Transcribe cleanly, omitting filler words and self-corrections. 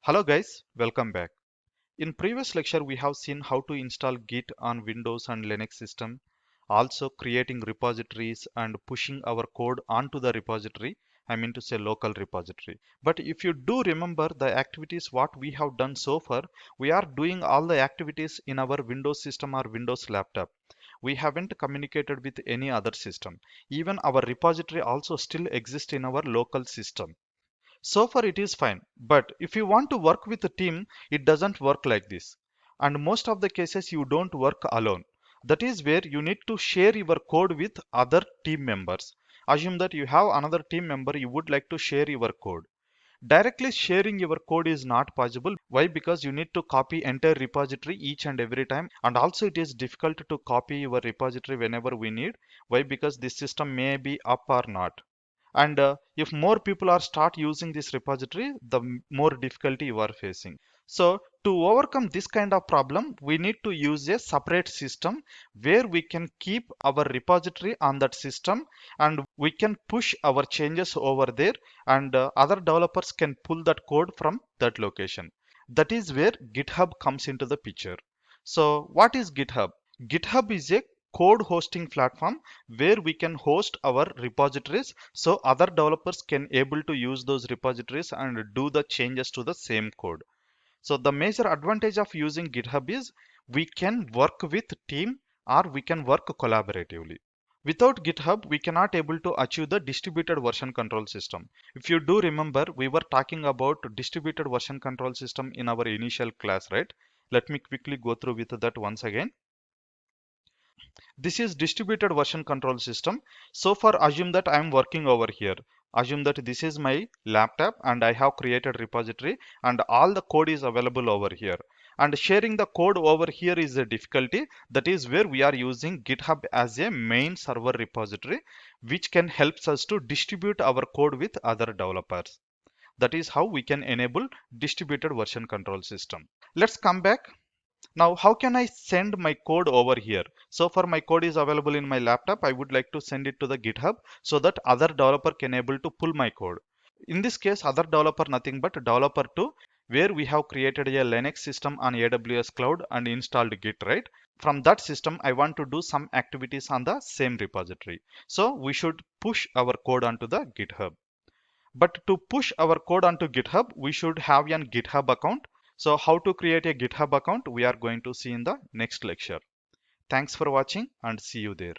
Hello guys, welcome back. In previous lecture we have seen how to install Git on Windows and Linux system, also creating repositories and pushing our code onto the repository, I mean to say local repository. But if you do remember the activities what we have done so far, we are doing all the activities in our Windows system or Windows laptop. We haven't communicated with any other system. Even our repository also still exists in our local system. So far it is fine, but if you want to work with a team, it doesn't work like this. And most of the cases you don't work alone. That is where you need to share your code with other team members. Assume that you have another team member you would like to share your code. Directly sharing your code is not possible. Why? Because you need to copy entire repository each and every time, and also it is difficult to copy your repository whenever we need. Why? Because this system may be up or not. And if more people are start using this repository, the more difficulty you are facing. So to overcome this kind of problem, we need to use a separate system where we can keep our repository on that system, and we can push our changes over there, and other developers can pull that code from that location. That is where GitHub comes into the picture. So what is GitHub? GitHub is a code hosting platform where we can host our repositories, so other developers can able to use those repositories and do the changes to the same code. So the major advantage of using GitHub is we can work with team or we can work collaboratively. Without GitHub, we cannot able to achieve the distributed version control system. If you do remember, we were talking about distributed version control system in our initial class, right? Let me quickly go through with that once again. This is distributed version control system. So far, assume that I am working over here. Assume that this is my laptop and I have created repository and all the code is available over here. And sharing the code over here is a difficulty. That is where we are using GitHub as a main server repository, which can help us to distribute our code with other developers. That is how we can enable distributed version control system. Let's come back. Now, how can I send my code over here? So far my code is available in my laptop. I would like to send it to the GitHub so that other developer can able to pull my code. In this case, other developer nothing but developer 2, where we have created a Linux system on AWS cloud and installed Git, right? From that system, I want to do some activities on the same repository. So we should push our code onto the GitHub. But to push our code onto GitHub, we should have a GitHub account. So how to create a GitHub account, we are going to see in the next lecture. Thanks for watching and see you there.